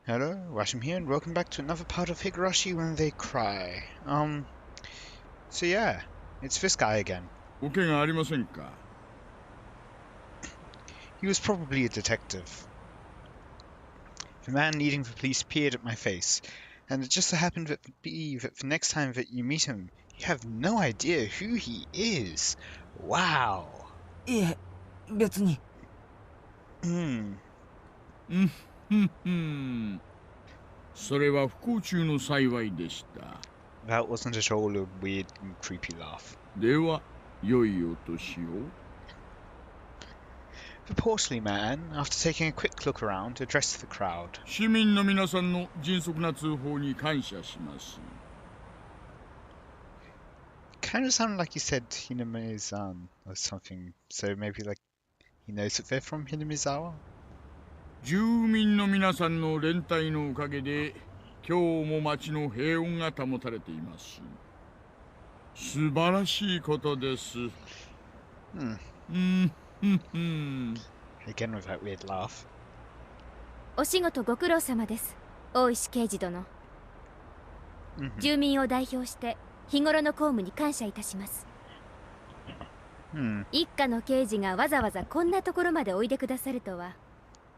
Hello, Washam here, and welcome back to another part of Higurashi When They Cry. So yeah, it's this guy again. He was probably a detective. The man needing the police peered at my face, and it just so happened that the next time that you meet him, you have no idea who he is. Wow. いえ、別に。それは不幸中の幸いでした。That wasn't at all a weird and creepy laugh. では、良いお年を。The portly man, after taking a quick look around, addressed the crowd. 市民の皆さんの迅速な通報に感謝します。Kind of sounded like he said Hiname-san or something, so maybe like he knows that they're from Hinamizawa? 住民の皆さんの連帯のおかげで、今日も町の平穏が保たれています。素晴らしいことです。Again with that weird laugh. お仕事ご苦労様です、大石刑事殿。住民を代表して日頃の公務に感謝いたします。一家の刑事がわざわざこんなところまでおいでくださるとは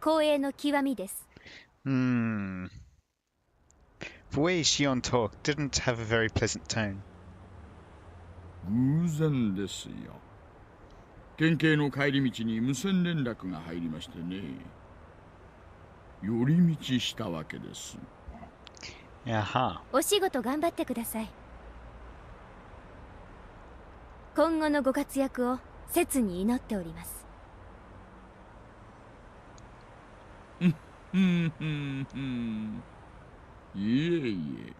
光栄の極みです。The way Shion talked didn't have a very pleasant tone. 偶然ですよ。県警の帰り道に無線連絡が入りましてね。寄り道したわけです。お仕事頑張ってください。今後のご活躍を切に祈っております。いえいえ。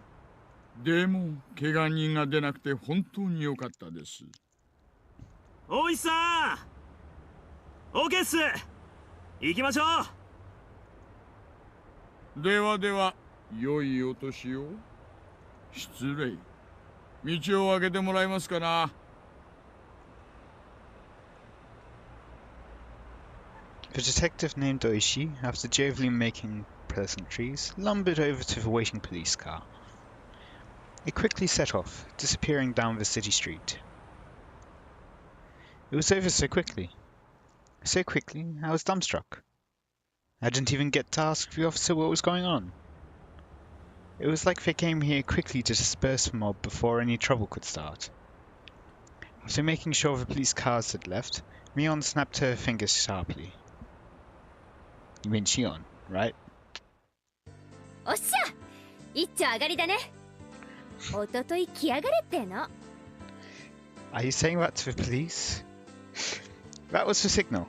でも怪我人が出なくて本当に良かったです。大石さん、オーケーっす。行きましょう。ではでは、良いお年を。失礼。道を開けてもらえますかな。The detective named Oishi, after jovially making pleasantries, lumbered over to the waiting police car. It quickly set off, disappearing down the city street. It was over so quickly. So quickly, I was dumbstruck. I didn't even get to ask the officer what was going on. It was like they came here quickly to disperse the mob before any trouble could start. After making sure the police cars had left, Mion snapped her fingers sharply. You mean Shion, right? おっしゃ、一丁上がりだね。おととい来やがれっての。Are you saying that to the police? That was the signal.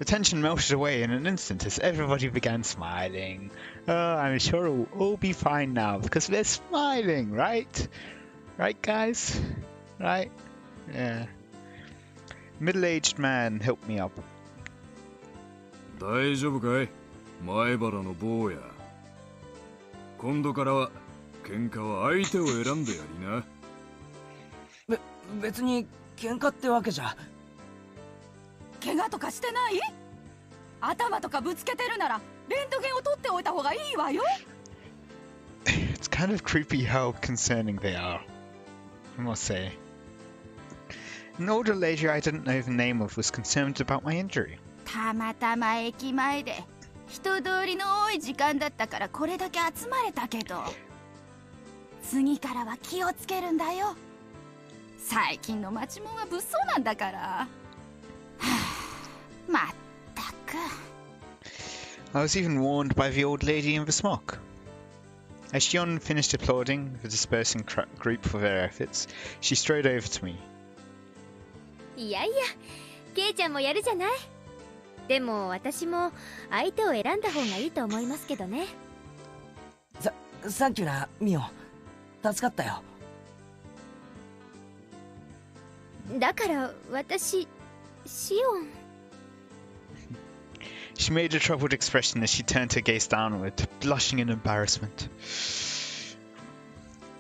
The tension melted away in an instant as everybody began smiling. Oh, I'm sure it'll all be fine now because they're smiling, right? Right, guys? Right? Yeah. Middle-aged man helped me up. 大丈夫かい、前原の坊や。今度からは喧嘩は相手を選んでやりな。別に喧嘩ってわけじゃ。怪我とかしてない？頭とかぶつけてるならレントゲンを取っておいた方がいいわよ。It's kind of creepy how concerning they are, I must say. An older lady I didn't know the name of was concerned about my injury. たまたま駅前で人通りの多い時間だったからこれだけ集まれたけど、次からは気をつけるんだよ。最近の町もんは物騒なんだから。はあ、まったく。I was even warned by the old lady in the smock. As Shion finished applauding the dispersing group for their efforts, she strode over to me. いやいや、ケイちゃんもやるじゃない。でも私も相手を選んだ方がいいと思いますけどね。サンキューな、ミオ。助かったよ。だから私、シオン。She made a troubled expression as she turned her gaze downward, blushing in embarrassment.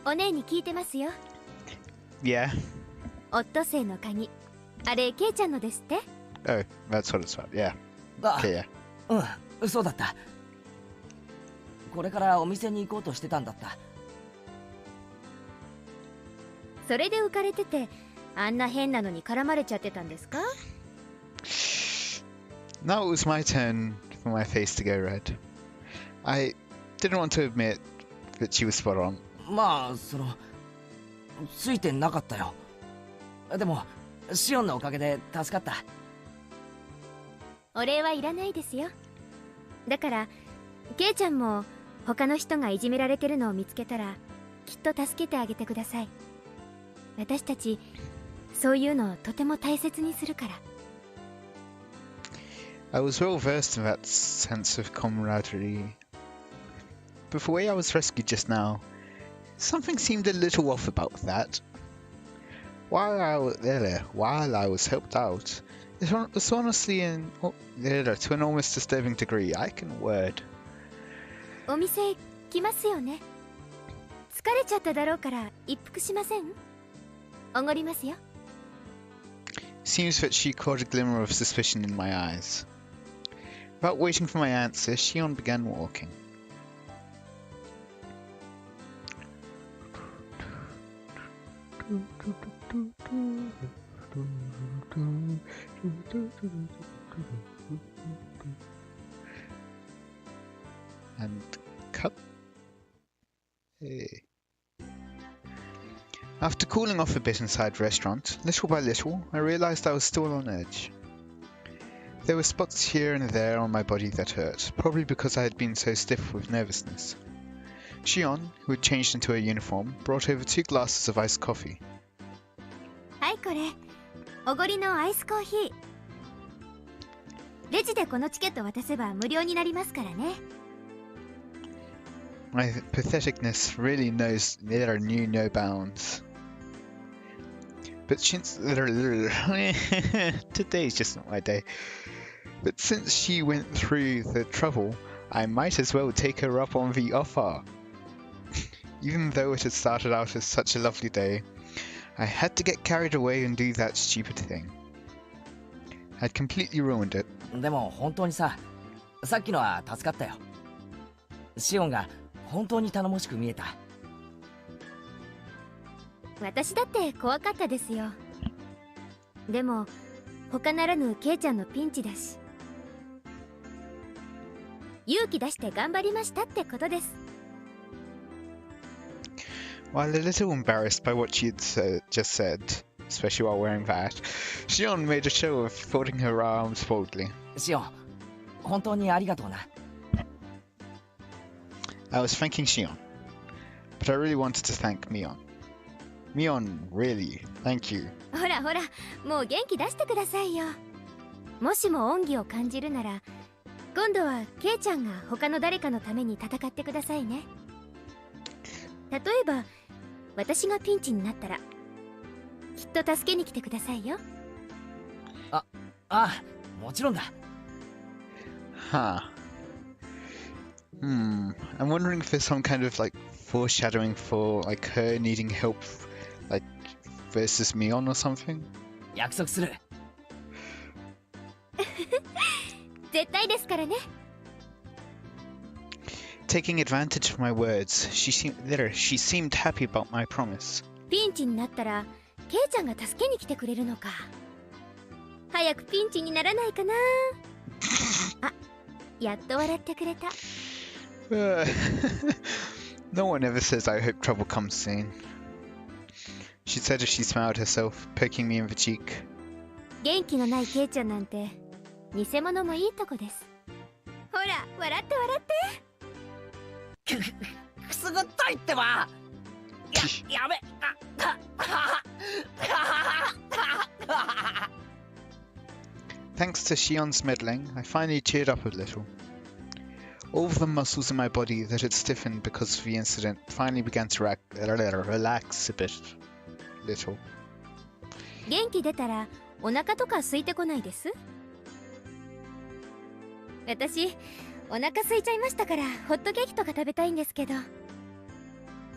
お姉に聞いてますよ。Yeah? オットセイの鍵。あれ、ケイちゃんのですって？ Oh, that's what it's about, yeah. あ、Okay, yeah. そうだった。これからお店に行こうとしてたんだった。それで浮かれてて、あんな変なのに絡まれちゃってたんですか？ Now it was my turn for my face to go red. I didn't want to admit that she was spot on. まあついてなかったよ。でもシオンのおかげで助かった。お礼はいらないですよ。だからケイちゃんも他の人がいじめられてるのを見つけたらきっと助けてあげてください。私たちそういうのをとても大切にするから。I was well versed in that sense of camaraderie. But the way I was rescued just now, something seemed a little off about that. While I was helped out, it was honestly to an almost disturbing degree. I can word. お店来ますよね。疲れちゃっただろうから一服しません？おごりますよ。Seems that she caught a glimmer of suspicion in my eyes. Without waiting for my answer, Shion began walking. And cut. Hey. After cooling off a bit inside the restaurant, little by little, I realized I was still on edge. There were spots here and there on my body that hurt, probably because I had been so stiff with nervousness. Shion, who had changed into her uniform, brought over 2 glasses of iced coffee. はいこれ、おごりのアイスコーヒー。レジでこのチケット渡せば無料になりますからね。My patheticness really knew no bounds. But since today's just not my day. But since she went through the trouble, I might as well take her up on the offer. Even though it had started out as such a lovely day, I had to get carried away and do that stupid thing. I'd completely ruined it. でも本当にさっきのは助かったよ。シオンが本当に頼もしく見えた。私だって怖かったですよ。でも他ならぬケイちゃんのピンチだし、勇気出して頑張りましたってことです。While a little embarrassed by what she had just said, especially while wearing that, Shion made a show of folding her arms boldly. シオン、本当にありがとうな。I was thanking Shion, but I really wanted to thank Mion. Mion, really, thank you. ほらほら、もう元気出してくださいよ。もしも恩義を感じるなら、今度はケイちゃんが他の誰かのために戦ってくださいね。例えば、私がピンチになったら、きっと助けに来てくださいよ。ああ、もちろんだ。Huh. I'm wondering if there's some kind of like foreshadowing for like her needing help, like versus Mion or something. 約束する。絶対ですからね。Taking advantage of my words, she seemed happy about my promise. ピンチになったら、ケイちゃんが助けに来てくれるのか。早くピンチにならないかな。あ、やっと笑ってくれた。No one ever says I hope trouble comes soon. She said as she smiled herself, poking me in the cheek. 元気のないケイちゃんなんて偽物もいいとこです。ほら、笑って笑って。くすぐったいってば。やべ。Thanks to Shion's meddling, I finally cheered up a little. All of the muscles in my body that had stiffened because of the incident finally began to relax a bit. Little. 元気出たらお腹とか空いてこないです？私、お腹空いちゃいましたからホットケーキとか食べたいんですけど。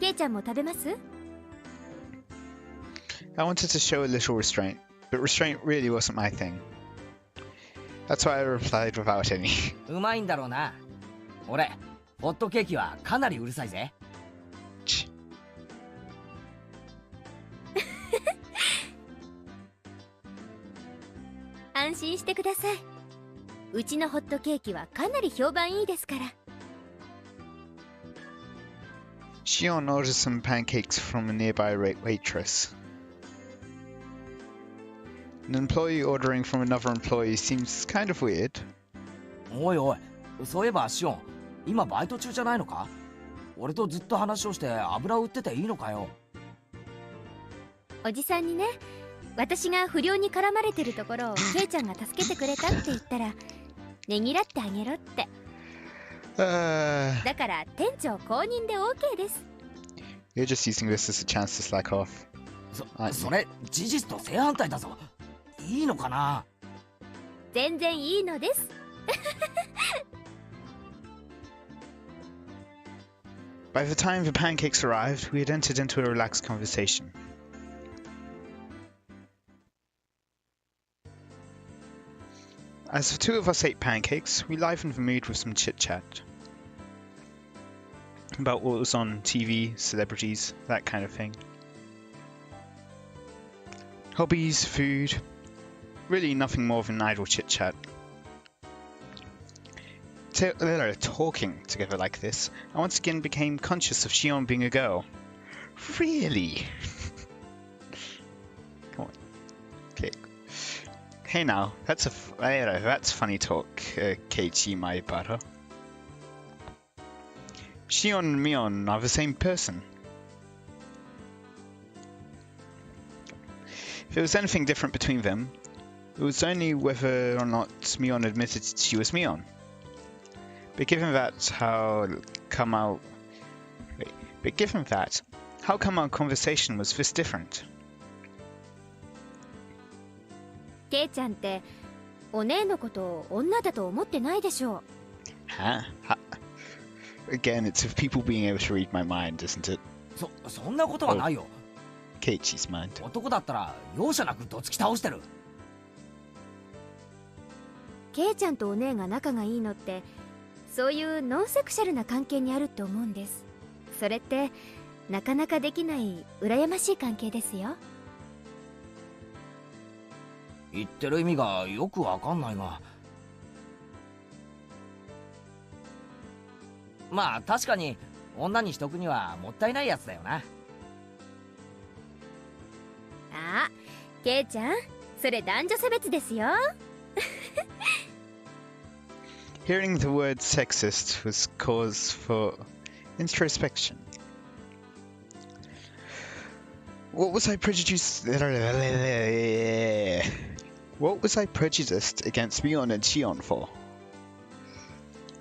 ケイちゃんも食べます？ I wanted to show a little restraint, but restraint really wasn't my thing. That's why I replied without any. うまいんだろうな。俺ホットケーキはかなりうるさいぜ。安心してください。うちのホットケーキはかなり評判いいですから。Shion orders some pancakes from a nearby waitress. An employee ordering from another employee seems kind of weird. おいおい、そういえばシオン、今バイト中じゃないのか？俺とずっと話をして油売ってていいのかよ。おじさんにね、私が不良に絡まれてるところをケイちゃんが助けてくれたって言ったら、ねぎらってあげろって。だから店長公認で OK です。You're just using this as a chance to slack off. それ事実と正反対だぞ。いいのかな？全然いいのです。By the time the pancakes arrived, we had entered into a relaxed conversation. As the two of us ate pancakes, we livened the mood with some chit-chat. About what was on TV, celebrities, that kind of thing. Hobbies, food, really nothing more than idle chit-chat. Talking together like this, I once again became conscious of Shion being a girl. Really? Come on. Okay. Hey now, that's funny talk, Keiichi my butter. Shion and Mion are the same person. If there was anything different between them, it was only whether or not Mion admitted she was Mion. But given that, how come our conversation was this different? ケイちゃんってお姉のことを女だと思ってないでしょう。Huh? Again, it's of people being able to read my mind, isn't it? そんなことはないよ。Keiichi's mind. 男だったら容赦なくどつき倒してる。ケイちゃんとお姉が仲がいいのってそういうノンセクシャルな関係にあるって思うんです。それってなかなかできない羨ましい関係ですよ。言ってる意味がよくわかんないが、まあ確かに女にしとくにはもったいないやつだよな。あ、ケイちゃん、それ男女差別ですよ。Hearing the word sexist was cause for introspection. What was I prejudiced against Mion and Shion for?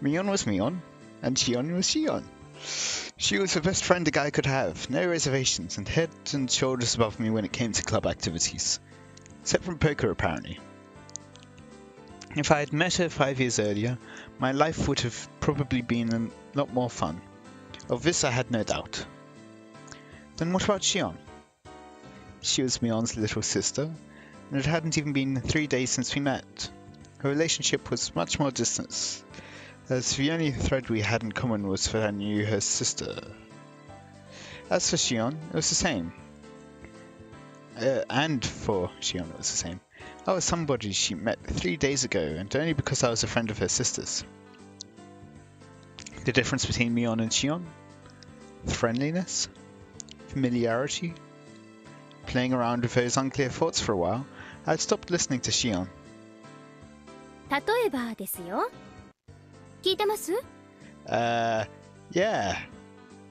Mion was Mion, and Shion was Shion. She was the best friend a guy could have, no reservations, and head and shoulders above me when it came to club activities. Except from poker, apparently. If I had met her 5 years earlier, my life would have probably been a lot more fun. Of this I had no doubt. Then what about Shion? She was Mion's little sister, and it hadn't even been 3 days since we met. Her relationship was much more distant, as the only thread we had in common was that I knew her sister. As for Shion, it was the same. And for Shion, it was the same. I was somebody she met 3 days ago, and only because I was a friend of her sister's. The difference between Mion and Shion? Friendliness? Familiarity? Playing around with those unclear thoughts for a while, I had stopped listening to Shion. 例えばですよ。聞いてます？ Yeah.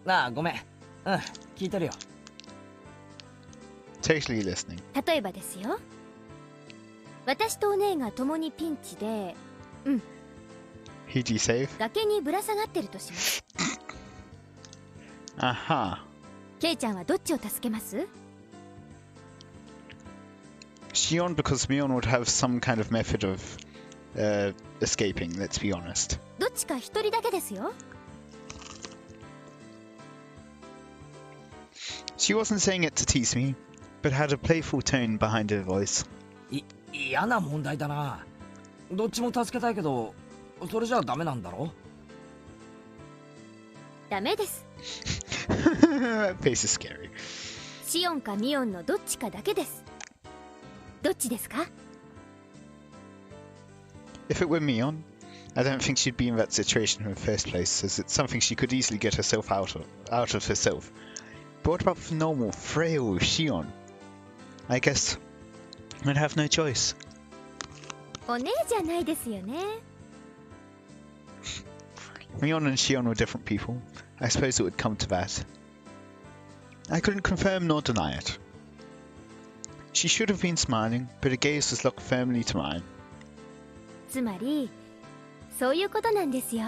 ああ、ごめん。うん、聞いてるよ。Totally listening. 例えばですよ。私とお姉が共にピンチで、Who do you save? 崖にぶら下がってるとします。Aha. ケイちゃんはどっちを助けます？ Shion, because Mion would have some kind of method of escaping, let's be honest. どっちか一人だけですよ。She wasn't saying it to tease me, but had a playful tone behind her voice. 嫌な問題だな。どっちも助けたいけど、それじゃダメなんだろ？ダメです。That face is scary. シオンかミオンのどっちかだけです。どっちですか？ If it were Mion, I don't think she'd be in that situation in the first place, as it's something she could easily get herself out of herself. But what about the normal, frail Shion? I guess I'd have no choice. お姉じゃないですよね。Mion and Shion were different people. I suppose it would come to that. I couldn't confirm nor deny it. She should have been smiling, but her gaze was locked firmly to mine. つまりそういうことなんですよ。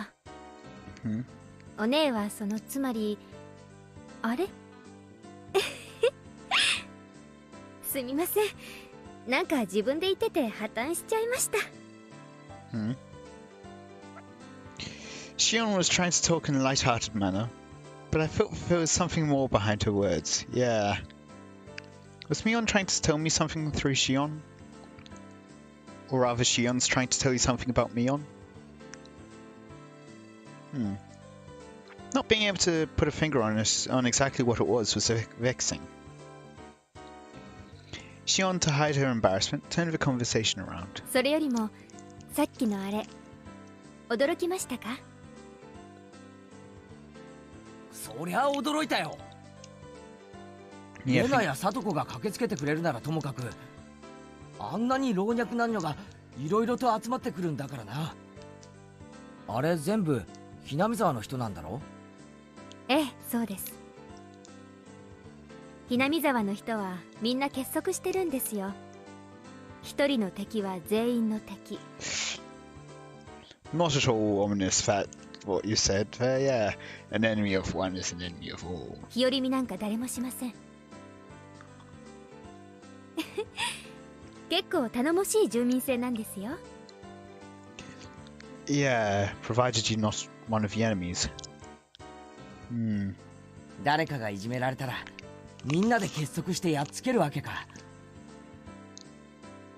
お姉はそのつまりあれすみません。なんか自分で言ってて破綻しちゃいました。Shion was trying to talk in a light-hearted manner, but I felt there was something more behind her words. Yeah. Was Mion trying to tell me something through Shion? Or rather, Shion's trying to tell you something about Mion? Not being able to put a finger on exactly what it was vexing. Shion, to hide her embarrassment, turned the conversation around. それよりもさっきのあれ驚きましたか？そりゃ驚いたよ。Yeah, レナやサトコが駆けつけてくれるならともかく、あんなに老若男女がいろいろと集まってくるんだからな。あれ全部ひなみ沢の人なんだろ？ええ、そうです。ひなみ沢の人はみんな結束してるんですよ。一人の敵は全員の敵。Not at all ominous, what you said. Yeah, an enemy of one is an enemy of all. 日和見なんか誰もしません。結構頼もしい住民性なんですよ。Yeah, provided you're not one of the enemies. 誰かがいじめられたらみんなで結束してやっつけるわけか。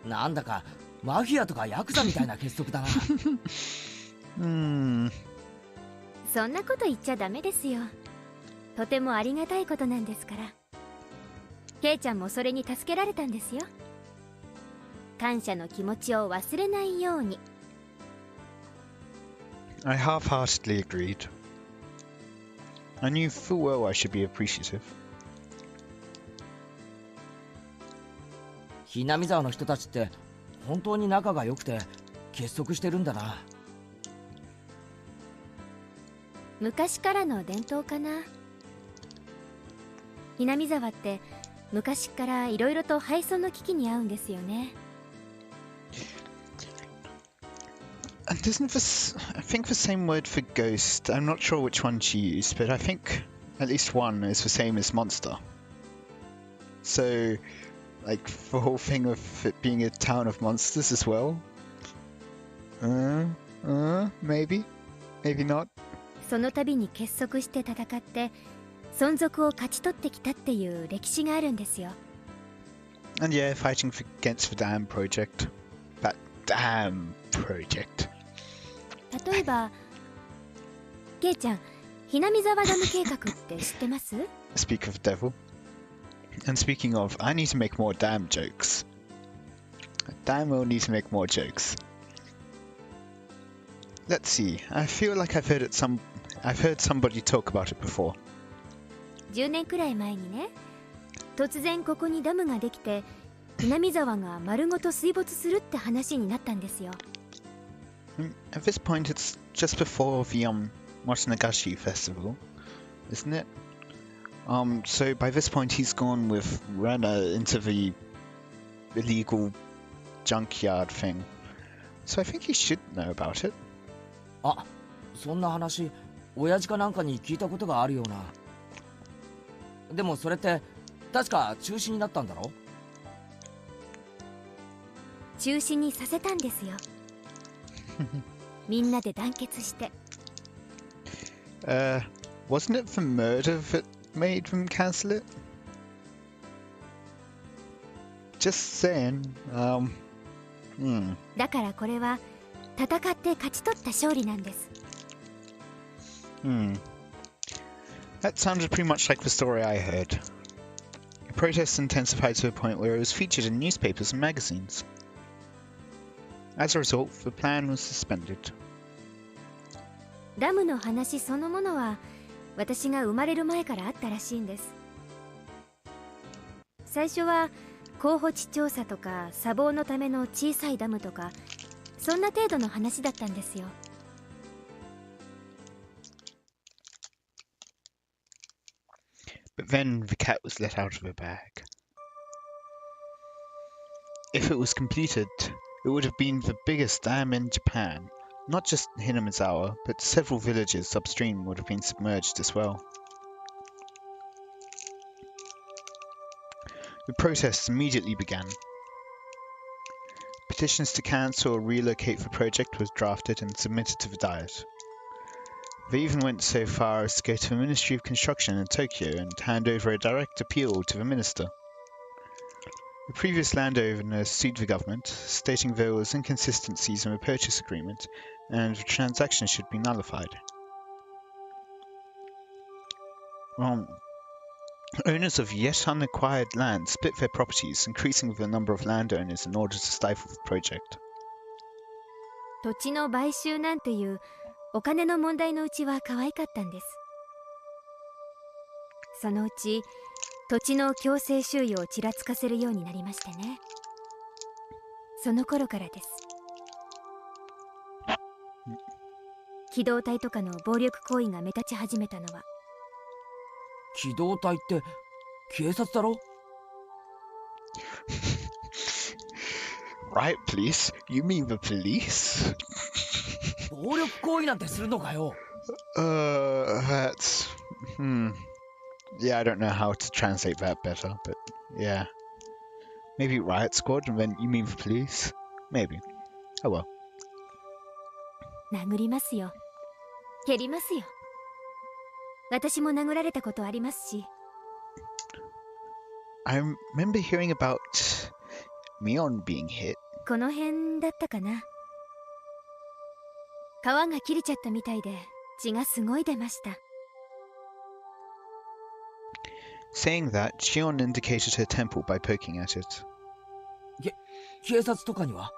なんだかマフィアとかヤクザみたいな結束だな。そんなこと言っちゃダメですよ。とてもありがたいことなんですから。ケイちゃんもそれに助けられたんですよ。感謝の気持ちを忘れないように。I half-heartedly agreed. I knew full well I should be appreciative. ひなみ沢の人たちって本当に仲が良くて結束してるんだな。昔からの伝統かな。ひなみ沢って昔からいろいろと廃村の危機に遭うんですよね。And isn't this, I think the same word for ghost, I'm not sure which one she used, but I think at least one is the same as monster. So, like, the whole thing of it being a town of monsters as well? Maybe? Maybe not? その度に結束して戦って存続を勝ち取ってきたっていう歴史があるんですよ。And yeah, fighting against the dam project. That damn project. 例えば、ケイちゃん、ひなみ沢ダム計画って知ってます？ Speak of devil. And speaking of, I need to make more dam jokes. Dam will need to make more jokes. Let's see. I feel like I've heard somebody talk about it before. 10年くらい前にね、突然ここにダムができて、ひなみ沢が丸ごと水没するって話になったんですよ。At this point, it's just before the Watanagashi festival, isn't it? So by this point, he's gone with Rena into the illegal junkyard thing. So I think he should know about it. あ、そんな話、親父かなんかに聞いたことがあるような。でもそれって確か中止になったんだろ？中止にさせたんですよ。みんなで団結して。Wasn't it the murder that made them cancel it? Just saying. だからこれは戦って勝ち取った勝利なんです。That sounded pretty much like the story I heard. The protests intensified to a point where it was featured in newspapers and magazines. As a result, the plan was suspended. ダムの話そのものは私が生まれる前からあったらしいんです。最初は候補地調査とか砂防のための小さいダムとかそんな程度の話だったんですよ。But then the cat was let out of the bag. If it was completed, it would have been the biggest dam in Japan. Not just Hinamizawa, but several villages upstream would have been submerged as well. The protests immediately began. Petitions to cancel or relocate the project was drafted and submitted to the Diet. They even went so far as to go to the Ministry of Construction in Tokyo and hand over a direct appeal to the minister. The previous landowner sued the government, stating there was inconsistencies in the purchase agreement and the transaction should be nullified. Owners of yet unacquired land split their properties, increasing the number of landowners in order to stifle the project. 土地の買収なんていうお金の問題のうちは可愛かったんです。そのうち土地の強制収用をちらつかせるようになりましてね。その頃からです。機動隊とかの暴力行為が目立ち始めたのは。機動隊って警察だろ？ Right, police? You mean the police? 暴力行為なんてするのかよ。That's... Yeah, I don't know how to translate that better, but yeah. Maybe riot squad, and then you mean the police? Maybe. Oh well. 殴りますよ。蹴りますよ。私も殴られたことありますし。I remember hearing about Mion being hit. この辺だったかな。皮が切れちゃったみたいで血がすごい出ました。Saying that, Shion indicated her temple by poking at it. 警察とかには？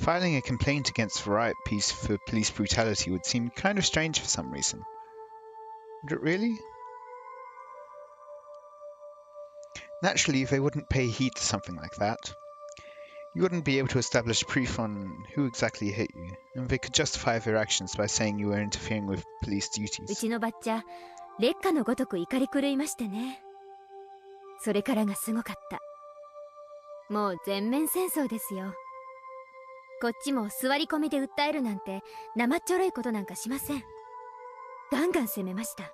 Filing a complaint against the riot piece for police brutality would seem kind of strange for some reason. Would it really? Naturally, they wouldn't pay heed to something like that. You wouldn't be able to establish proof on who exactly hit you, and they could justify their actions by saying you were interfering with police う duties. ちのバッチャ烈火のごとく怒り狂いましてね。それからがすごかった。もう全面戦争ですよ。こっちも座り込みで訴えるなんて生っちょろいことなんかしません。ガンガン攻めました。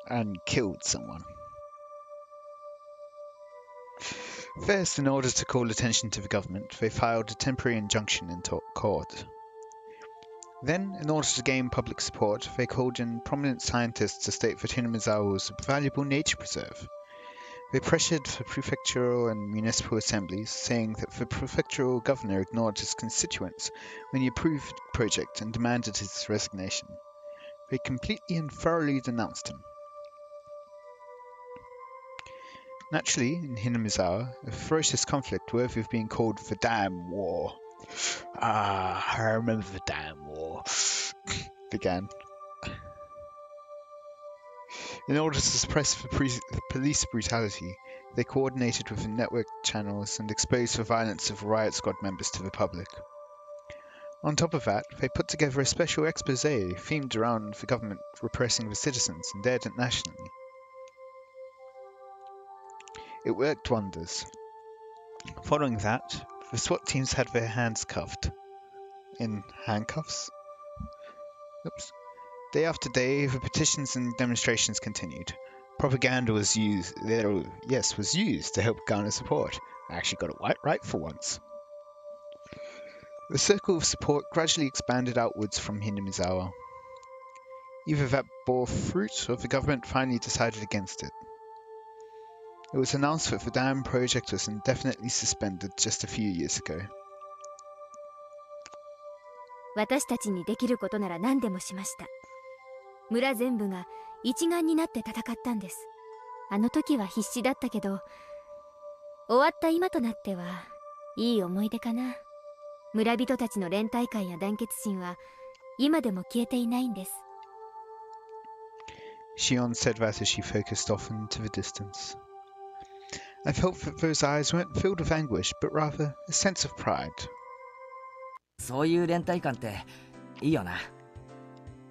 And killed someone. First, in order to call attention to the government, they filed a temporary injunction in court. Then, in order to gain public support, they called in prominent scientists to state that Hinamizawa was a valuable nature preserve. They pressured the prefectural and municipal assemblies, saying that the prefectural governor ignored his constituents when he approved the project and demanded his resignation. They completely and thoroughly denounced him. Naturally, in Hinamizawa, a ferocious conflict worthy of being called the Dam War. Ah, I remember the Dam War. began. In order to suppress the police brutality, they coordinated with the network channels and exposed the violence of riot squad members to the public. On top of that, they put together a special expose themed around the government repressing the citizens and aired it nationally. It worked wonders. Following that, the SWAT teams had their hands cuffed. In handcuffs? Oops. Day after day, the petitions and demonstrations continued. Propaganda was used to help garner support. I actually got it right for once. The circle of support gradually expanded outwards from Hinamizawa. Either that bore fruit, or the government finally decided against it. It was announced that the dam project was indefinitely suspended just a few years ago. 私たちにできることなら何でもしました。村全部が一丸になって戦ったんです。あの時は必死だったけど、終わった今となってはいい思い出かな。村人たちの連帯感や団結心は今でも消えていないんです。 Shion said that as she focused off into the distance. I felt that those eyes weren't filled with anguish, but rather a sense of pride. そういう連帯感っていいよな。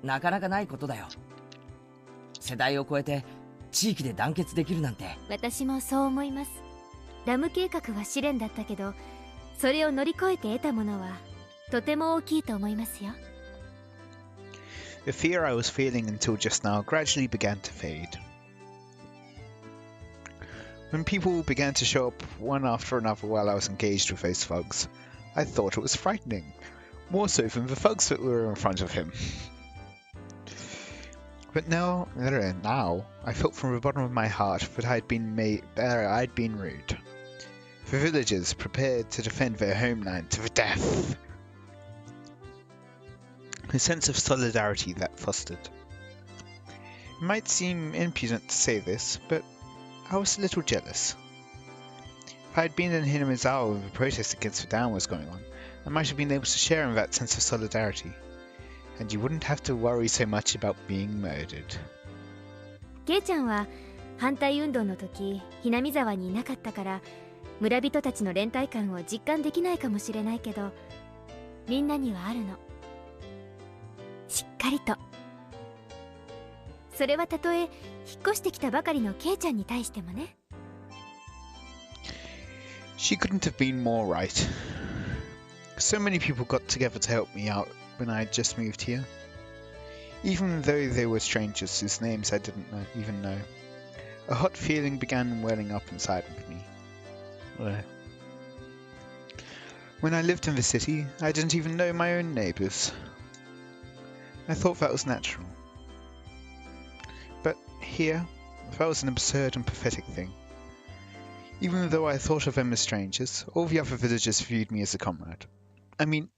なかなかないことだよ。世代を超えて地域で団結できるなんて。私もそう思います。ダム計画は試練だったけど、それを乗り越えて得たものはとても大きいと思いますよ。 The fear I was feeling until just now gradually began to fade. When people began to show up one after another while I was engaged with those thugs, I thought it was frightening, more so than the thugs that were in front of him. But now, I felt from the bottom of my heart that I'd been rude. The villagers prepared to defend their homeland to the death. A sense of solidarity that fostered. It might seem impudent to say this, but I was a little jealous. If I had been in Hinamizawa when the protest against the dam was going on, I might have been able to share in that sense of solidarity, and you wouldn't have to worry so much about being murdered. ケイちゃんは反対運動の時、ひなみ沢にいなかったから村人たちの連帯感を実感できないかもしれないけど、みんなにはあるの。しっかりと。それはたとえ引っ越してきたばかりのケイちゃんに対してもね。She couldn't have been more right. So many people got together to help me out when I had just moved here. Even though they were strangers whose names I didn't even know. A hot feeling began welling up inside of me. When I lived in the city, I didn't even know my own neighbours. I thought that was natural. But here, that was an absurd and pathetic thing. Even though I thought of them as strangers, all the other villagers viewed me as a comrade. I mean,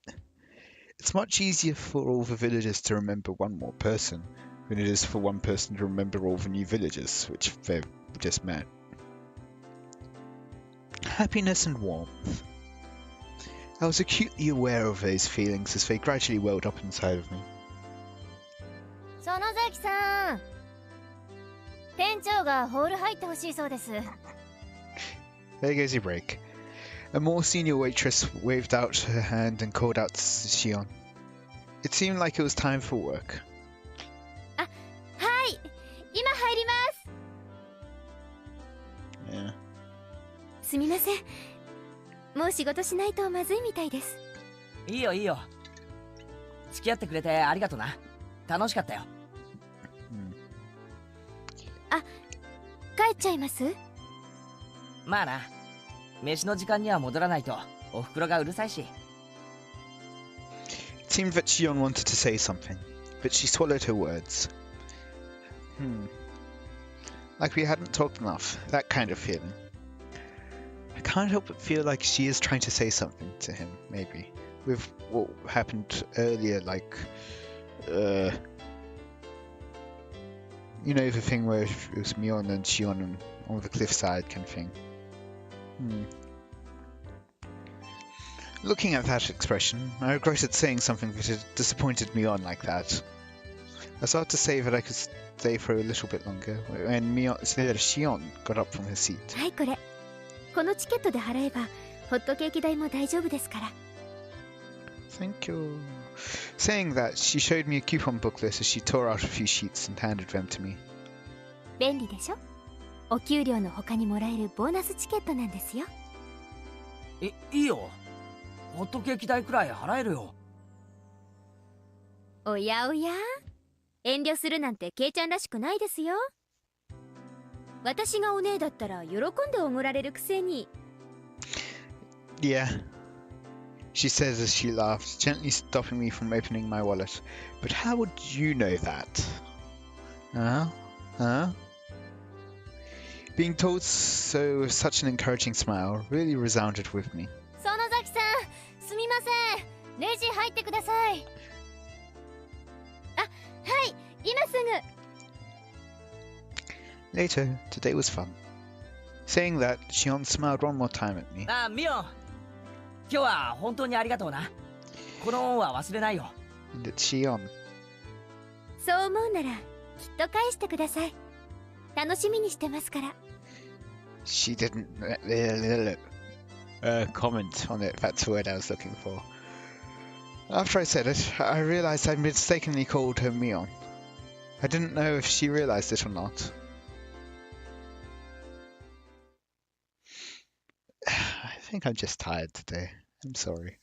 it's much easier for all the villagers to remember one more person than it is for one person to remember all the new villagers, which they've just met. Happiness and warmth. I was acutely aware of those feelings as they gradually welled up inside of me. 園崎さん、店長がホール入ってほしいそうです。 There goes your break. A more senior waitress waved out her hand and called out to Shion. It seemed like it was time for work. あ、はい、今入ります。Yeah. すみません。もう仕事しないとまずいみたいです。いいよいいよ。付き合ってくれてありがとな。楽しかったよ。あ、帰っちゃいます？まあな。飯の時間には戻らないとおふくろがうるさいし。It seemed that Shion wanted to say something, but she swallowed her words. Like we hadn't talked enough, that kind of feeling. I can't help but feel like she is trying to say something to him, maybe, with what happened earlier, like, you know, the thing where it was Mion and Shion on the cliffside kind of thing. Looking at that expression, I regretted saying something that had disappointed Mion like that. I started to say that I could stay for a little bit longer, when Shion got up from her seat. はい、これ。このチケットで払えば、ホットケーキ代も大丈夫ですから。Thank you. Saying that, she showed me a coupon booklet as she tore out a few sheets and handed them to me. 便利でしょ？お給料の他にもらえるボーナスチケットなんですよ。いいよ。ホットケーキ代くらい払えるよ。おやおや、遠慮するなんてケイちゃんらしくないですよ。私がお姉だったら喜んでおごられるくせに。Yeah, she says as she laughed, gently stopping me from opening my wallet. But how would you know that? Being told so with such an encouraging smile really resounded with me. 園崎さん、すみません。レジ入ってください。あ、はい、今すぐ。 Later, today was fun. Saying that, Shion smiled one more time at me. あ、ミオン。今日は本当にありがとうな。この恩は忘れないよ。And it's Shion. そう思うならきっと返してください。楽しみにしてますから。 She didn't comment on it. That's the word I was looking for. After I said it, I realized I'd mistakenly called her Mion. I didn't know if she realized it or not. I think I'm just tired today. I'm sorry.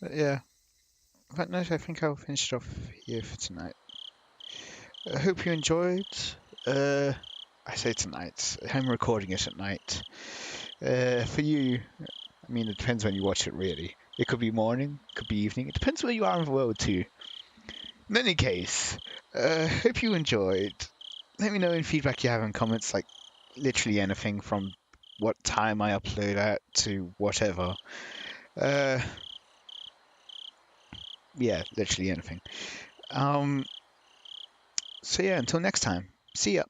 But yeah, on that note, I think I'll finish it off here for tonight. I hope you enjoyed. I say tonight. I'm recording it at night. For you, I mean, it depends when you watch it, really. It could be morning, it could be evening. It depends where you are in the world, too. In any case, hope you enjoyed. Let me know any feedback you have in comments, like literally anything from what time I upload at to whatever. Yeah, literally anything. So yeah, until next time. See ya.